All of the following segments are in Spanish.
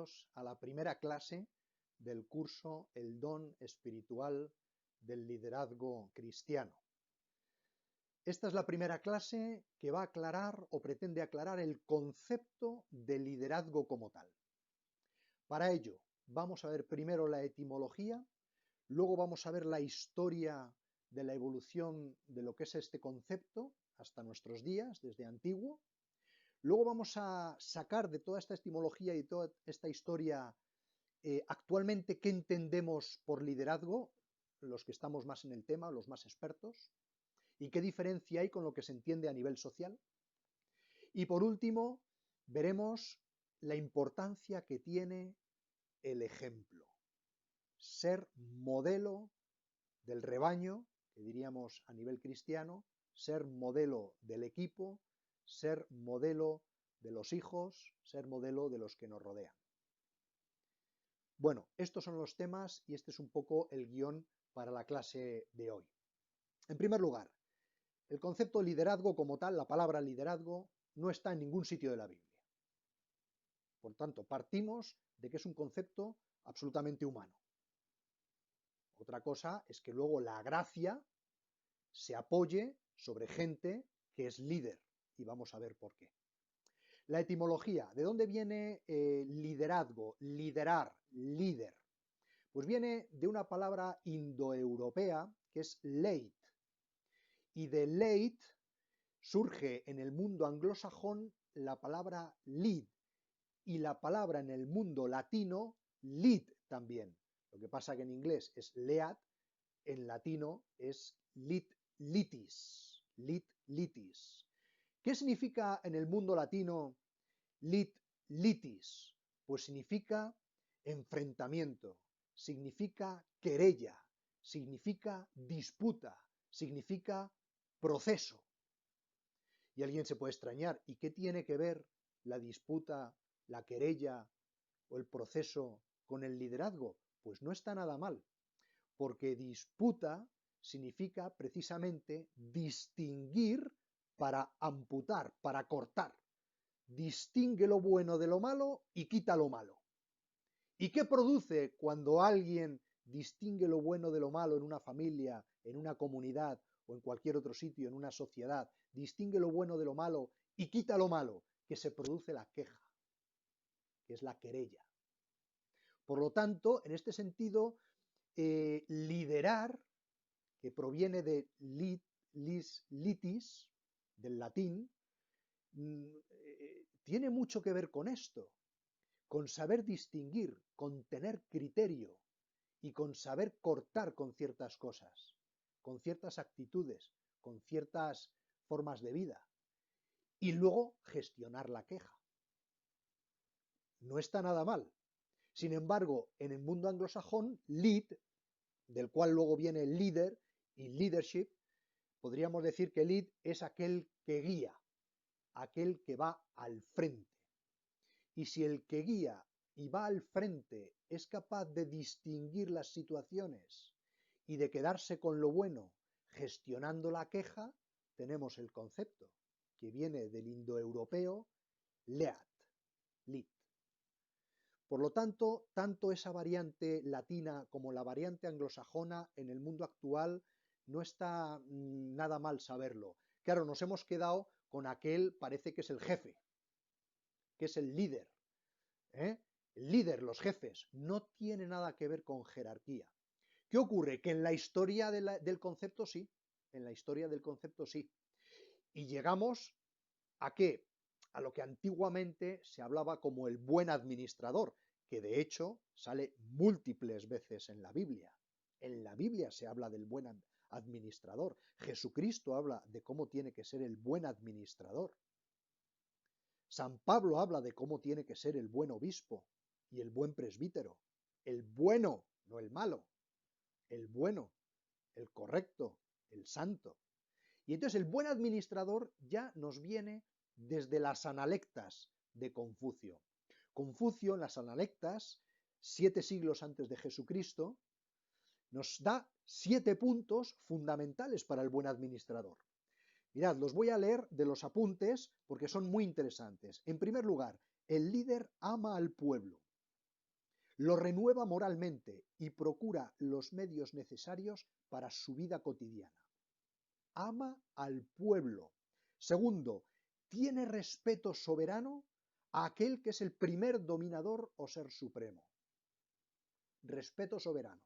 bienvenidos a la primera clase del curso El don espiritual del liderazgo cristiano. Esta es la primera clase que va a aclarar o pretende aclarar el concepto de liderazgo como tal. Para ello, vamos a ver primero la etimología, luego vamos a ver la historia de la evolución de lo que es este concepto hasta nuestros días, desde antiguo. Luego vamos a sacar de toda esta etimología y toda esta historia actualmente qué entendemos por liderazgo, los que estamos más en el tema, los más expertos, y qué diferencia hay con lo que se entiende a nivel social. Y por último, veremos la importancia que tiene el ejemplo, ser modelo del rebaño, que diríamos a nivel cristiano, ser modelo del equipo, ser modelo de los hijos, ser modelo de los que nos rodean. Bueno, estos son los temas y este es un poco el guión para la clase de hoy. En primer lugar, el concepto liderazgo como tal, la palabra liderazgo, no está en ningún sitio de la Biblia. Por tanto, partimos de que es un concepto absolutamente humano. Otra cosa es que luego la gracia se apoye sobre gente que es líder, y vamos a ver por qué. La etimología, ¿de dónde viene liderazgo, liderar, líder? Pues viene de una palabra indoeuropea que es leit, y de leit surge en el mundo anglosajón la palabra lead, y la palabra en el mundo latino lead también. Lo que pasa que en inglés es lead, en latino es litis. ¿Qué significa en el mundo latino litis? Pues significa enfrentamiento, significa querella, significa disputa, significa proceso. Y alguien se puede extrañar, ¿y qué tiene que ver la disputa, la querella o el proceso con el liderazgo? Pues no está nada mal, porque disputa significa precisamente distinguir para amputar, para cortar. Distingue lo bueno de lo malo y quita lo malo. ¿Y qué produce cuando alguien distingue lo bueno de lo malo en una familia, en una comunidad o en cualquier otro sitio, en una sociedad? Distingue lo bueno de lo malo y quita lo malo, que se produce la queja, que es la querella. Por lo tanto, en este sentido, liderar, que proviene de litis, del latín, tiene mucho que ver con esto, con saber distinguir, con tener criterio y con saber cortar con ciertas cosas, con ciertas actitudes, con ciertas formas de vida y luego gestionar la queja. No está nada mal. Sin embargo, en el mundo anglosajón, lead, del cual luego viene líder y leadership, podríamos decir que lead es aquel que guía, aquel que va al frente. Y si el que guía y va al frente es capaz de distinguir las situaciones y de quedarse con lo bueno gestionando la queja, tenemos el concepto que viene del indoeuropeo lead. Por lo tanto, tanto esa variante latina como la variante anglosajona en el mundo actual no está nada mal saberlo. Claro, nos hemos quedado con aquel, parece que es el jefe, que es el líder. El líder, los jefes, no tiene nada que ver con jerarquía. ¿Qué ocurre? Que en la historia del concepto sí, en la historia del concepto sí. Y llegamos ¿a qué? A lo que antiguamente se hablaba como el buen administrador, que de hecho sale múltiples veces en la Biblia. En la Biblia se habla del buen administrador. Jesucristo habla de cómo tiene que ser el buen administrador. San Pablo habla de cómo tiene que ser el buen obispo y el buen presbítero. El bueno, no el malo. El bueno, el correcto, el santo. Y entonces el buen administrador ya nos viene desde las Analectas de Confucio. Confucio en las Analectas, 7 siglos antes de Jesucristo, nos da 7 puntos fundamentales para el buen administrador. Mirad, los voy a leer de los apuntes porque son muy interesantes. En primer lugar, el líder ama al pueblo. lo renueva moralmente y procura los medios necesarios para su vida cotidiana. Ama al pueblo. Segundo, tiene respeto soberano a aquel que es el primer dominador o ser supremo. Respeto soberano.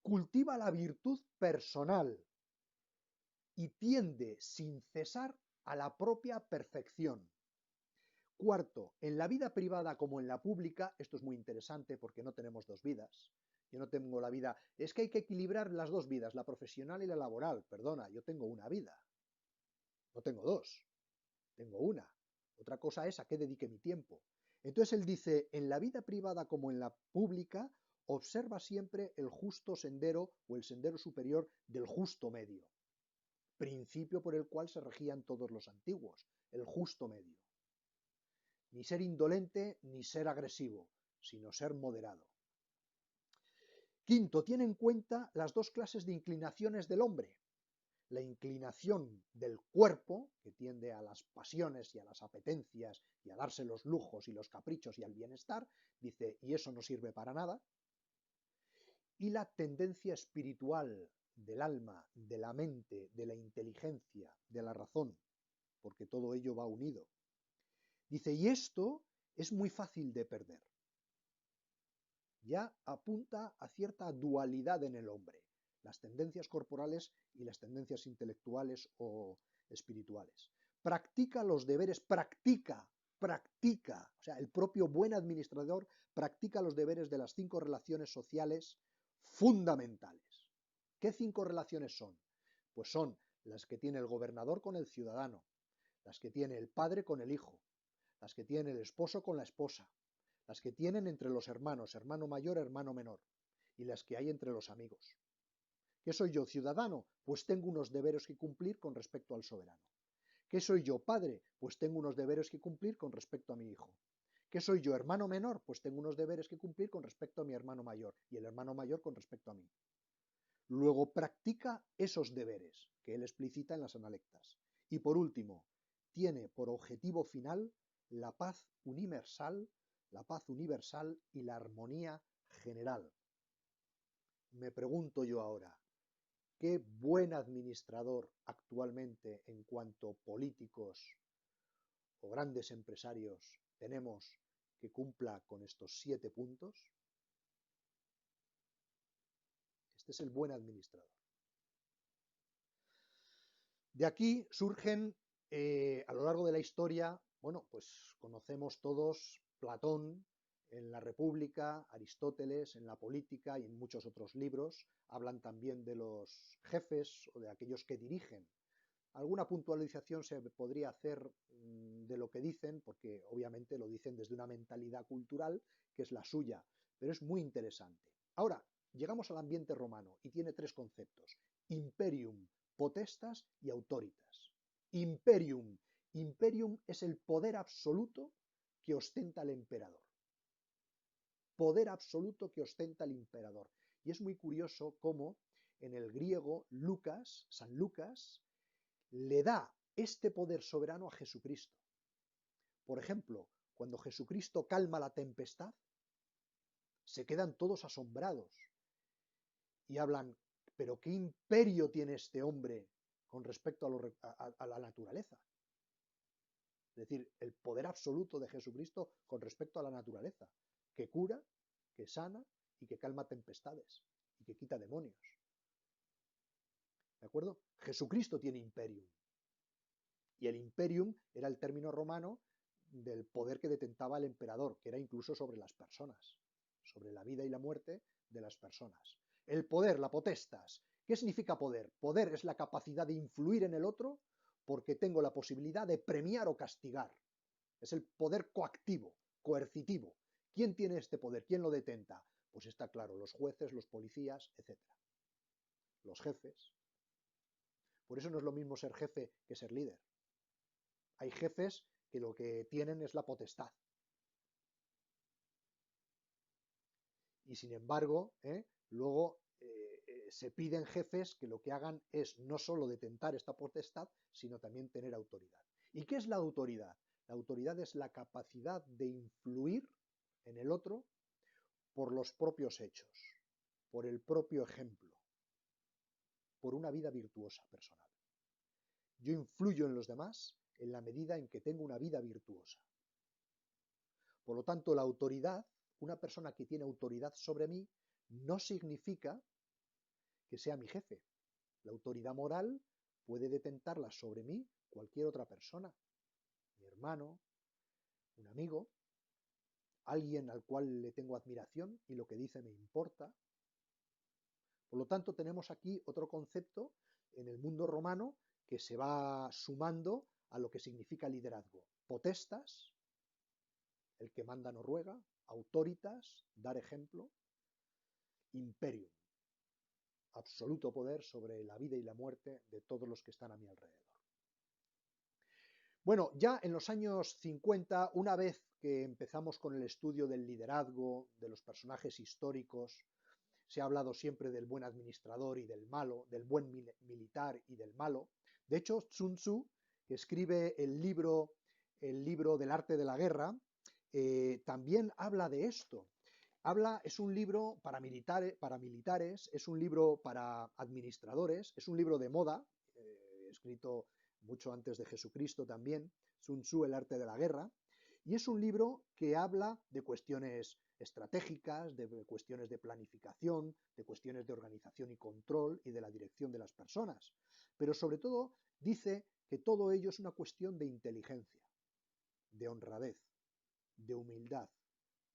Cultiva la virtud personal y tiende sin cesar a la propia perfección. Cuarto, en la vida privada como en la pública, esto es muy interesante porque no tenemos dos vidas. Yo no tengo la vida, es que hay que equilibrar las dos vidas, la profesional y la laboral. Perdona, yo tengo una vida, no tengo dos, tengo una. Otra cosa es a qué dedique mi tiempo. Entonces él dice, en la vida privada como en la pública, observa siempre el justo sendero o el sendero superior del justo medio. Principio por el cual se regían todos los antiguos, el justo medio. Ni ser indolente ni ser agresivo, sino ser moderado. Quinto, tiene en cuenta las dos clases de inclinaciones del hombre. La inclinación del cuerpo, que tiende a las pasiones y a las apetencias y a darse los lujos y los caprichos y al bienestar, dice, y eso no sirve para nada. Y la tendencia espiritual del alma, de la mente, de la inteligencia, de la razón, porque todo ello va unido. Dice, y esto es muy fácil de perder. Ya apunta a cierta dualidad en el hombre, las tendencias corporales y las tendencias intelectuales o espirituales. Practica los deberes, practica, o sea, el propio buen administrador practica los deberes de las 5 relaciones sociales fundamentales. ¿Qué 5 relaciones son? Pues son las que tiene el gobernador con el ciudadano, las que tiene el padre con el hijo, las que tiene el esposo con la esposa, las que tienen entre los hermanos, hermano mayor, hermano menor, y las que hay entre los amigos. ¿Qué soy yo, ciudadano? Pues tengo unos deberes que cumplir con respecto al soberano. ¿Qué soy yo, padre? Pues tengo unos deberes que cumplir con respecto a mi hijo. ¿Qué soy yo, hermano menor? Pues tengo unos deberes que cumplir con respecto a mi hermano mayor, y el hermano mayor con respecto a mí. Luego practica esos deberes que él explicita en las analectas. Y por último, tiene por objetivo final la paz universal y la armonía general. Me pregunto yo ahora, ¿qué buen administrador actualmente en cuanto políticos o grandes empresarios tenemos que cumpla con estos 7 puntos? Este es el buen administrador. De aquí surgen a lo largo de la historia, bueno, pues conocemos todos Platón en la República, Aristóteles en la Política y en muchos otros libros. Hablan también de los jefes o de aquellos que dirigen. Alguna puntualización se podría hacer de lo que dicen, porque obviamente lo dicen desde una mentalidad cultural que es la suya, pero es muy interesante. Ahora, llegamos al ambiente romano y tiene 3 conceptos: imperium, potestas y autoritas. Imperium. Imperium es el poder absoluto que ostenta el emperador. Poder absoluto que ostenta el emperador. Y es muy curioso cómo en el griego Lucas, San Lucas, le da este poder soberano a Jesucristo. Por ejemplo, cuando Jesucristo calma la tempestad, se quedan todos asombrados y hablan, pero ¿qué imperio tiene este hombre con respecto a la naturaleza? Es decir, el poder absoluto de Jesucristo con respecto a la naturaleza, que cura, que sana y que calma tempestades y que quita demonios. ¿De acuerdo? Jesucristo tiene imperium. Y el imperium era el término romano del poder que detentaba el emperador, que era incluso sobre las personas, sobre la vida y la muerte de las personas. El poder, la potestas. ¿Qué significa poder? Poder es la capacidad de influir en el otro porque tengo la posibilidad de premiar o castigar. Es el poder coactivo, coercitivo. ¿Quién tiene este poder? ¿Quién lo detenta? Pues está claro, los jueces, los policías, etc. Los jefes. Por eso no es lo mismo ser jefe que ser líder. Hay jefes que lo que tienen es la potestad. Y sin embargo, luego se piden jefes que lo que hagan es no solo detentar esta potestad, sino también tener autoridad. ¿Y qué es la autoridad? La autoridad es la capacidad de influir en el otro por los propios hechos, por el propio ejemplo, por una vida virtuosa personal. Yo influyo en los demás en la medida en que tengo una vida virtuosa. Por lo tanto, la autoridad, una persona que tiene autoridad sobre mí, no significa que sea mi jefe. La autoridad moral puede detentarla sobre mí cualquier otra persona, mi hermano, un amigo, alguien al cual le tengo admiración y lo que dice me importa. Por lo tanto, tenemos aquí otro concepto en el mundo romano que se va sumando a lo que significa liderazgo. Potestas, el que manda no ruega; autoritas, dar ejemplo; imperium, absoluto poder sobre la vida y la muerte de todos los que están a mi alrededor. Bueno, ya en los años 50, una vez que empezamos con el estudio del liderazgo, de los personajes históricos, se ha hablado siempre del buen administrador y del malo, del buen militar y del malo. De hecho, Sun Tzu, que escribe el libro del arte de la guerra, también habla de esto. Es un libro para militares, es un libro para administradores, es un libro de moda, escrito mucho antes de Jesucristo también, Sun Tzu, el arte de la guerra, y es un libro que habla de cuestiones estratégicas, de cuestiones de planificación, de cuestiones de organización y control y de la dirección de las personas. Pero sobre todo dice que todo ello es una cuestión de inteligencia, de honradez, de humildad,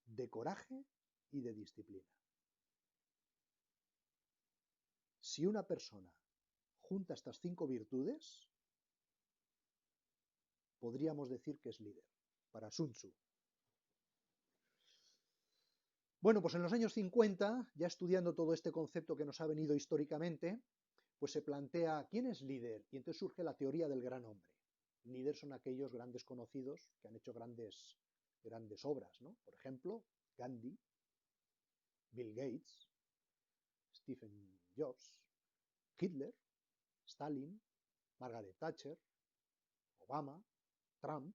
de coraje y de disciplina. Si una persona junta estas 5 virtudes, podríamos decir que es líder, para Sun Tzu. Bueno, pues en los años 50, ya estudiando todo este concepto que nos ha venido históricamente, pues se plantea ¿quién es líder? Y entonces surge la teoría del gran hombre. Líderes son aquellos grandes conocidos que han hecho grandes obras, ¿no? Por ejemplo, Gandhi, Bill Gates, Stephen Jobs, Hitler, Stalin, Margaret Thatcher, Obama, Trump,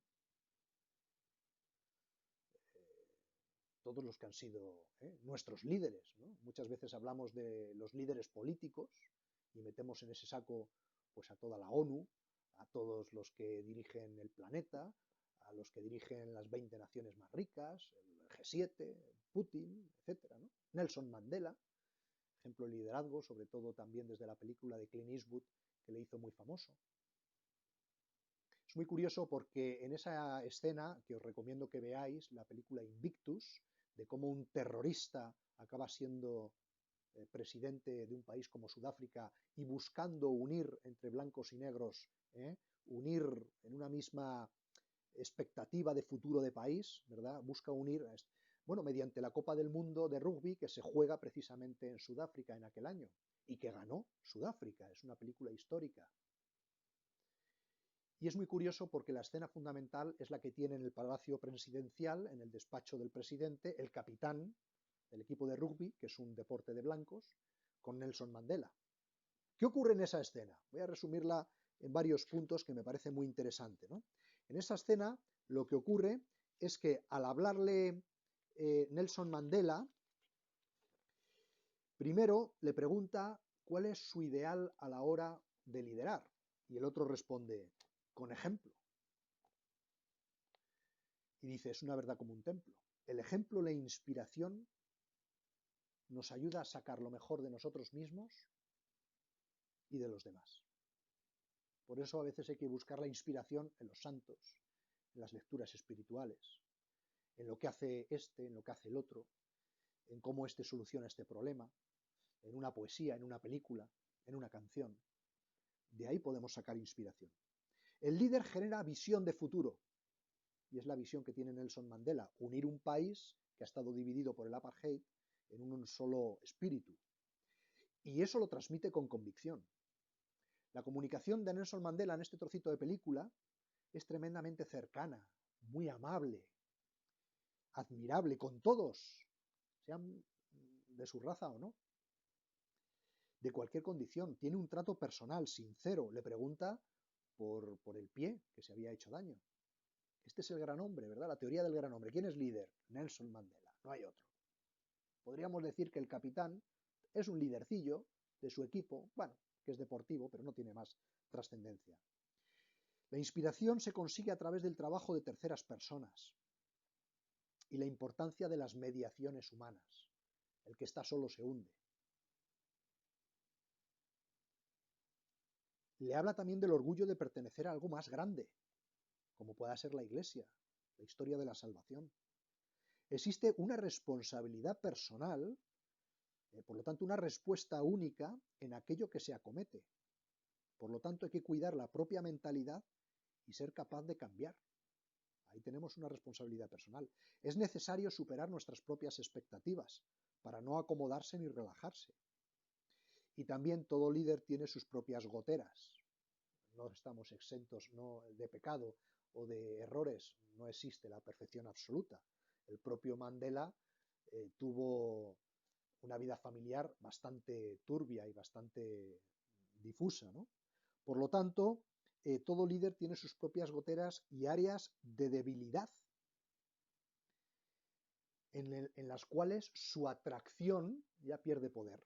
todos los que han sido nuestros líderes, ¿no? Muchas veces hablamos de los líderes políticos y metemos en ese saco pues a toda la ONU, a todos los que dirigen el planeta, a los que dirigen las 20 naciones más ricas, el G7, Putin, etcétera, ¿no? Nelson Mandela, ejemplo de liderazgo, sobre todo también desde la película de Clint Eastwood, que le hizo muy famoso. Es muy curioso porque en esa escena, que os recomiendo que veáis, la película Invictus, de cómo un terrorista acaba siendo presidente de un país como Sudáfrica y buscando unir entre blancos y negros, unir en una misma expectativa de futuro de país, ¿verdad? Busca unir, bueno, mediante la Copa del Mundo de rugby que se juega precisamente en Sudáfrica en aquel año y que ganó Sudáfrica. Es una película histórica. Y es muy curioso porque la escena fundamental es la que tiene en el Palacio Presidencial, en el despacho del presidente, el capitán del equipo de rugby, que es un deporte de blancos, con Nelson Mandela. ¿Qué ocurre en esa escena? Voy a resumirla en varios puntos que me parece muy interesante, ¿no? En esa escena lo que ocurre es que al hablarle Nelson Mandela, primero le pregunta cuál es su ideal a la hora de liderar. Y el otro responde, con ejemplo. Y dice, es una verdad como un templo. El ejemplo, la inspiración, nos ayuda a sacar lo mejor de nosotros mismos y de los demás. Por eso a veces hay que buscar la inspiración en los santos, en las lecturas espirituales, en lo que hace este, en lo que hace el otro, en cómo este soluciona este problema, en una poesía, en una película, en una canción. De ahí podemos sacar inspiración. El líder genera visión de futuro, y es la visión que tiene Nelson Mandela, unir un país que ha estado dividido por el apartheid en un solo espíritu. Y eso lo transmite con convicción. La comunicación de Nelson Mandela en este trocito de película es tremendamente cercana, muy amable, admirable con todos, sean de su raza o no, de cualquier condición. Tiene un trato personal, sincero. Le pregunta por el pie que se había hecho daño. Este es el gran hombre, ¿verdad? La teoría del gran hombre. ¿Quién es líder? Nelson Mandela, no hay otro. Podríamos decir que el capitán es un lidercillo de su equipo, bueno, que es deportivo, pero no tiene más trascendencia. La inspiración se consigue a través del trabajo de terceras personas y la importancia de las mediaciones humanas. El que está solo se hunde. Le habla también del orgullo de pertenecer a algo más grande, como pueda ser la Iglesia, la historia de la salvación. Existe una responsabilidad personal, por lo tanto, una respuesta única en aquello que se acomete. Por lo tanto, hay que cuidar la propia mentalidad y ser capaz de cambiar. Ahí tenemos una responsabilidad personal. Es necesario superar nuestras propias expectativas para no acomodarse ni relajarse. Y también todo líder tiene sus propias goteras. No estamos exentos de pecado o de errores. No existe la perfección absoluta. El propio Mandela tuvo una vida familiar bastante turbia y bastante difusa, ¿no? Por lo tanto, todo líder tiene sus propias goteras y áreas de debilidad en las cuales su atracción ya pierde poder.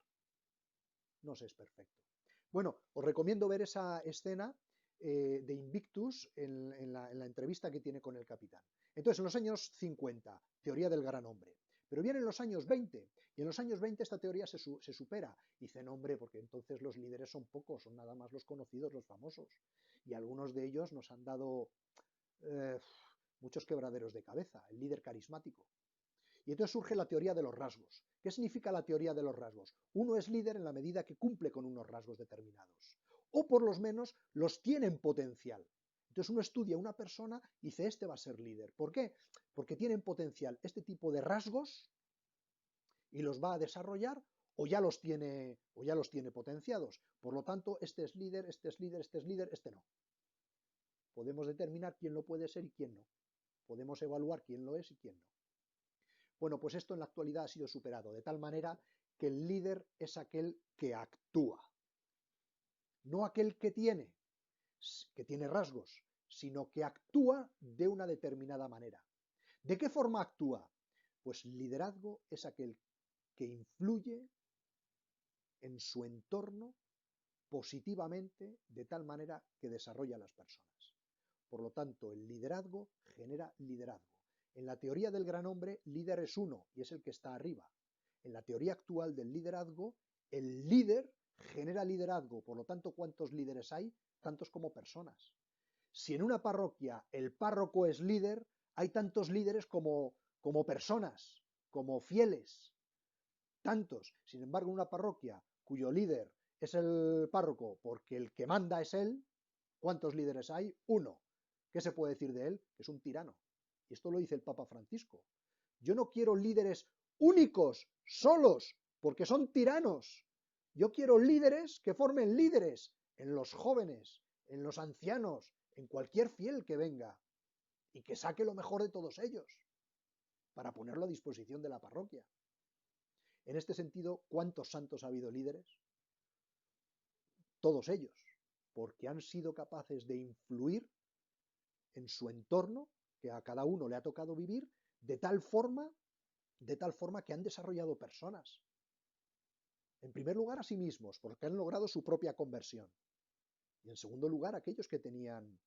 No se es perfecto. Bueno, os recomiendo ver esa escena de Invictus en la entrevista que tiene con el capitán. Entonces, en los años 50, teoría del gran hombre. Pero vienen los años 20, y en los años 20 esta teoría se supera. Dicen, hombre, porque entonces los líderes son pocos, son nada más los conocidos, los famosos. Y algunos de ellos nos han dado muchos quebraderos de cabeza, el líder carismático. Y entonces surge la teoría de los rasgos. ¿Qué significa la teoría de los rasgos? Uno es líder en la medida que cumple con unos rasgos determinados, o por lo menos los tiene en potencial. Entonces uno estudia a una persona y dice, este va a ser líder. ¿Por qué? Porque tiene en potencial este tipo de rasgos y los va a desarrollar o ya los tiene potenciados. Por lo tanto, este es líder, este es líder, este es líder, este no. Podemos determinar quién lo puede ser y quién no. Podemos evaluar quién lo es y quién no. Bueno, pues esto en la actualidad ha sido superado, de tal manera que el líder es aquel que actúa, no aquel que tiene rasgos, sino que actúa de una determinada manera. ¿De qué forma actúa? Pues liderazgo es aquel que influye en su entorno positivamente de tal manera que desarrolla a las personas. Por lo tanto, el liderazgo genera liderazgo. En la teoría del gran hombre, líder es uno y es el que está arriba. En la teoría actual del liderazgo, el líder genera liderazgo. Por lo tanto, ¿cuántos líderes hay? Tantos como personas. Si en una parroquia el párroco es líder, hay tantos líderes como personas, como fieles. Tantos. Sin embargo, en una parroquia cuyo líder es el párroco porque el que manda es él, ¿cuántos líderes hay? Uno. ¿Qué se puede decir de él? Que es un tirano. Y esto lo dice el Papa Francisco. Yo no quiero líderes únicos, solos, porque son tiranos. Yo quiero líderes que formen líderes en los jóvenes, en los ancianos, en cualquier fiel que venga y que saque lo mejor de todos ellos para ponerlo a disposición de la parroquia. En este sentido, ¿cuántos santos ha habido líderes? Todos ellos, porque han sido capaces de influir en su entorno, que a cada uno le ha tocado vivir, de tal forma que han desarrollado personas. En primer lugar, a sí mismos, porque han logrado su propia conversión. Y en segundo lugar, aquellos que tenían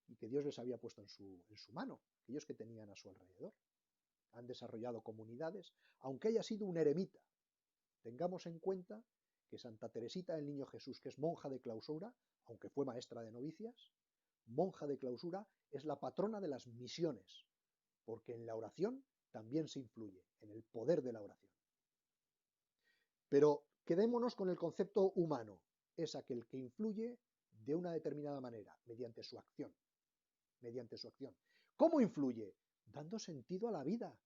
y que Dios les había puesto en su mano, aquellos que tenían a su alrededor. Han desarrollado comunidades, aunque haya sido un eremita. Tengamos en cuenta que Santa Teresita del Niño Jesús, que es monja de clausura, aunque fue maestra de novicias, monja de clausura, es la patrona de las misiones, porque en la oración también se influye, en el poder de la oración. Pero quedémonos con el concepto humano, es aquel que influye de una determinada manera, mediante su acción. Mediante su acción. ¿Cómo influye? Dando sentido a la vida,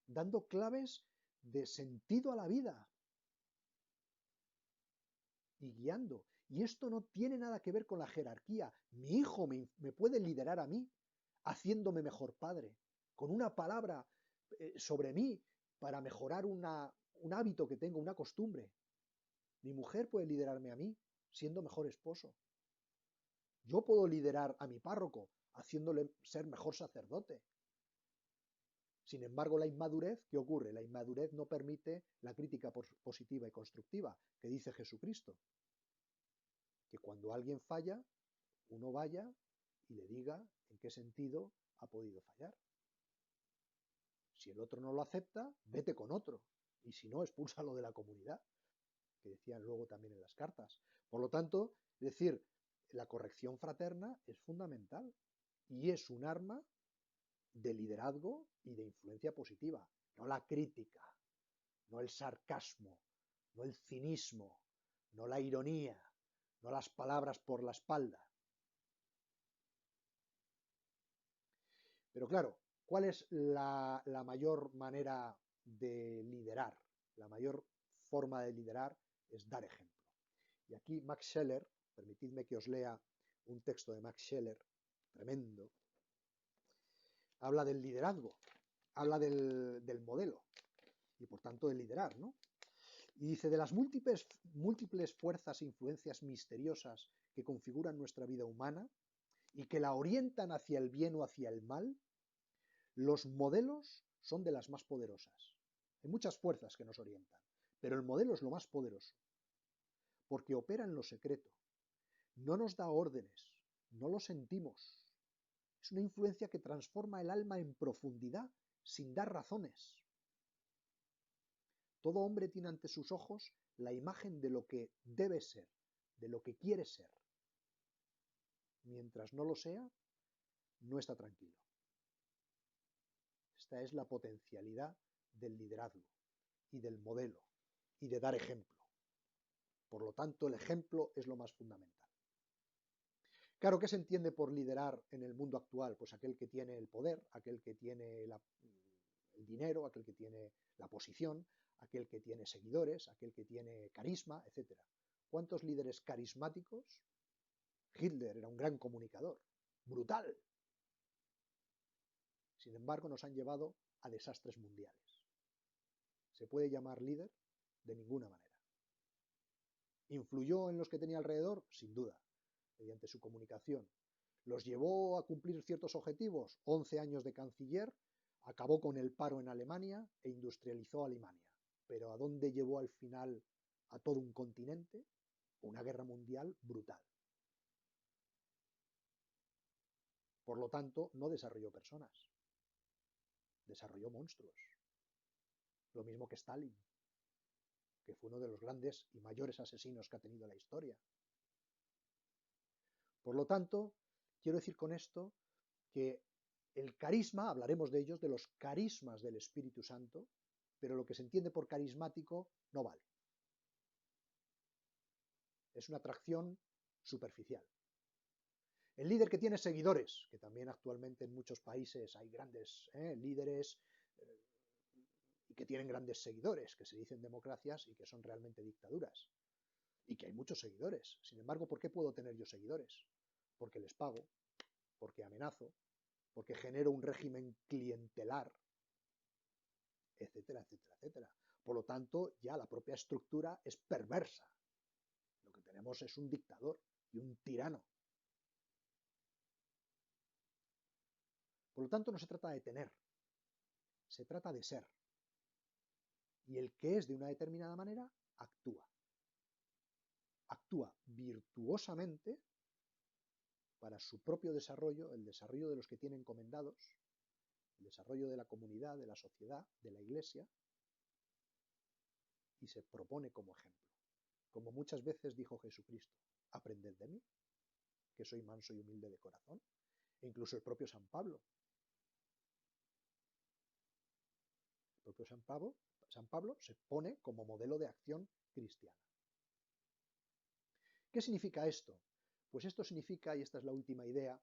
dando claves de sentido a la vida y guiando. Y esto no tiene nada que ver con la jerarquía. Mi hijo me puede liderar a mí, haciéndome mejor padre, con una palabra sobre mí para mejorar un hábito que tengo, una costumbre. Mi mujer puede liderarme a mí, siendo mejor esposo. Yo puedo liderar a mi párroco, haciéndole ser mejor sacerdote. Sin embargo, la inmadurez, ¿qué ocurre? La inmadurez no permite la crítica positiva y constructiva, que dice Jesucristo. Que cuando alguien falla, uno vaya y le diga en qué sentido ha podido fallar. Si el otro no lo acepta, vete con otro. Y si no, expúlsalo de la comunidad, que decían luego también en las cartas. Por lo tanto, es decir, la corrección fraterna es fundamental y es un arma de liderazgo y de influencia positiva, no la crítica, no el sarcasmo, no el cinismo, no la ironía, no las palabras por la espalda. Pero claro, ¿cuál es la mayor manera de liderar? La mayor forma de liderar es dar ejemplo. Y aquí Max Scheler, permitidme que os lea un texto de Max Scheler, tremendo, habla del liderazgo, habla del modelo y por tanto de liderar, ¿no? Y dice, de las múltiples fuerzas e influencias misteriosas que configuran nuestra vida humana y que la orientan hacia el bien o hacia el mal, los modelos son de las más poderosas. Hay muchas fuerzas que nos orientan, pero el modelo es lo más poderoso, porque opera en lo secreto, no nos da órdenes, no lo sentimos. Es una influencia que transforma el alma en profundidad sin dar razones. Todo hombre tiene ante sus ojos la imagen de lo que debe ser, de lo que quiere ser. Mientras no lo sea, no está tranquilo. Esta es la potencialidad del liderazgo y del modelo y de dar ejemplo. Por lo tanto, el ejemplo es lo más fundamental. Claro, ¿qué se entiende por liderar en el mundo actual? Pues aquel que tiene el poder, aquel que tiene el dinero, aquel que tiene la posición, aquel que tiene seguidores, aquel que tiene carisma, etc. ¿Cuántos líderes carismáticos? Hitler era un gran comunicador, brutal. Sin embargo, nos han llevado a desastres mundiales. ¿Se puede llamar líder? De ninguna manera. ¿Influyó en los que tenía alrededor? Sin duda, mediante su comunicación. ¿Los llevó a cumplir ciertos objetivos? 11 años de canciller, acabó con el paro en Alemania e industrializó Alemania. Pero ¿a dónde llevó al final a todo un continente? Una guerra mundial brutal. Por lo tanto, no desarrolló personas, desarrolló monstruos. Lo mismo que Stalin, que fue uno de los grandes y mayores asesinos que ha tenido la historia. Por lo tanto, quiero decir con esto que el carisma, hablaremos de ellos, de los carismas del Espíritu Santo, pero lo que se entiende por carismático no vale. Es una atracción superficial. El líder que tiene seguidores, que también actualmente en muchos países hay grandes líderes y que tienen grandes seguidores, que se dicen democracias y que son realmente dictaduras. Y que hay muchos seguidores. Sin embargo, ¿por qué puedo tener yo seguidores? Porque les pago, porque amenazo, porque genero un régimen clientelar, etcétera, etcétera, etcétera. Por lo tanto, ya la propia estructura es perversa. Lo que tenemos es un dictador y un tirano. Por lo tanto, no se trata de tener, se trata de ser. Y el que es de una determinada manera, actúa. Actúa virtuosamente para su propio desarrollo, el desarrollo de los que tiene encomendados, el desarrollo de la comunidad, de la sociedad, de la iglesia, y se propone como ejemplo. Como muchas veces dijo Jesucristo, aprended de mí, que soy manso y humilde de corazón, e incluso el propio San Pablo. El propio San Pablo se pone como modelo de acción cristiana. ¿Qué significa esto? Pues esto significa, y esta es la última idea,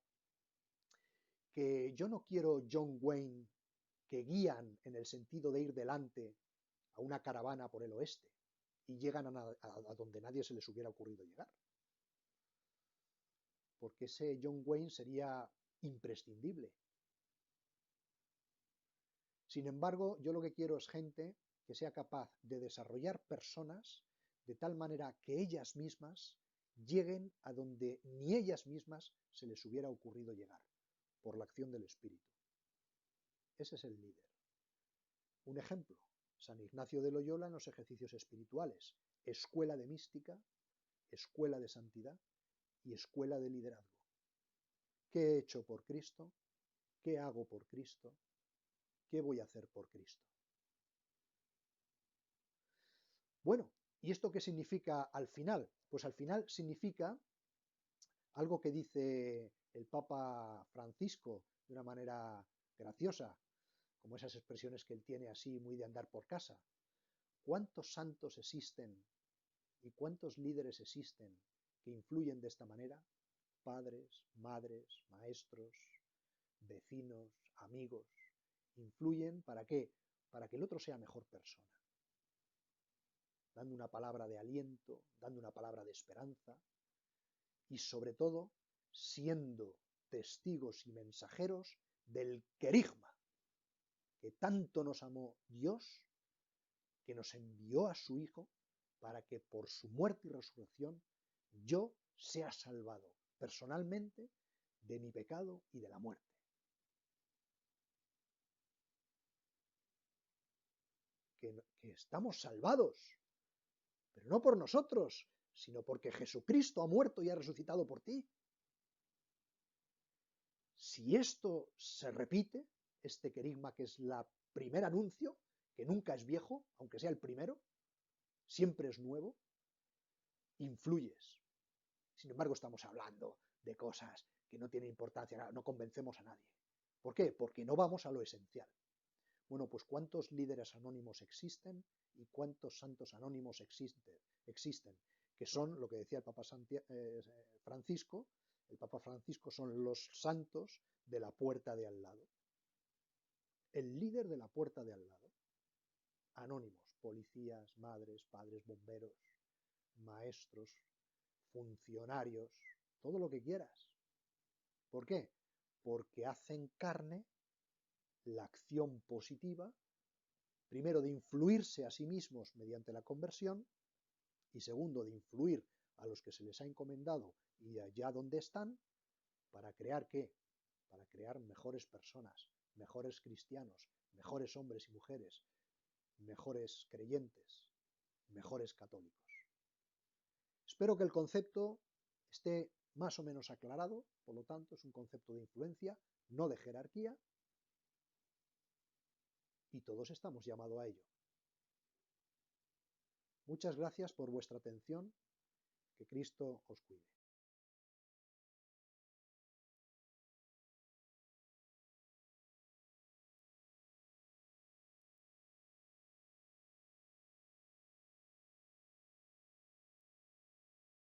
que yo no quiero John Wayne que guían en el sentido de ir delante a una caravana por el oeste y llegan a donde nadie se les hubiera ocurrido llegar. Porque ese John Wayne sería imprescindible. Sin embargo, yo lo que quiero es gente que sea capaz de desarrollar personas de tal manera que ellas mismas lleguen a donde ni ellas mismas se les hubiera ocurrido llegar, por la acción del Espíritu. Ese es el líder. Un ejemplo, San Ignacio de Loyola en los ejercicios espirituales, escuela de mística, escuela de santidad y escuela de liderazgo. ¿Qué he hecho por Cristo? ¿Qué hago por Cristo? ¿Qué voy a hacer por Cristo? Bueno, ¿y esto qué significa al final? Pues al final significa algo que dice el Papa Francisco de una manera graciosa, como esas expresiones que él tiene así muy de andar por casa. ¿Cuántos santos existen y cuántos líderes existen que influyen de esta manera? Padres, madres, maestros, vecinos, amigos. ¿Influyen para qué? Para que el otro sea mejor persona. Dando una palabra de aliento, dando una palabra de esperanza y sobre todo siendo testigos y mensajeros del querigma, que tanto nos amó Dios, que nos envió a su Hijo para que por su muerte y resurrección yo sea salvado personalmente de mi pecado y de la muerte. Que estamos salvados, pero no por nosotros, sino porque Jesucristo ha muerto y ha resucitado por ti. Si esto se repite, este querigma que es el primer anuncio, que nunca es viejo, aunque sea el primero, siempre es nuevo, influyes. Sin embargo, estamos hablando de cosas que no tienen importancia, no convencemos a nadie. ¿Por qué? Porque no vamos a lo esencial. Bueno, pues ¿cuántos líderes anónimos existen y cuántos santos anónimos existen? Que son, lo que decía el Papa Francisco, el Papa Francisco son los santos de la puerta de al lado. El líder de la puerta de al lado. Anónimos, policías, madres, padres, bomberos, maestros, funcionarios, todo lo que quieras. ¿Por qué? Porque hacen carne la acción positiva, primero de influirse a sí mismos mediante la conversión y segundo de influir a los que se les ha encomendado y allá donde están, ¿para crear qué? Para crear mejores personas, mejores cristianos, mejores hombres y mujeres, mejores creyentes, mejores católicos. Espero que el concepto esté más o menos aclarado, por lo tanto es un concepto de influencia, no de jerarquía, y todos estamos llamados a ello. Muchas gracias por vuestra atención, que Cristo os cuide.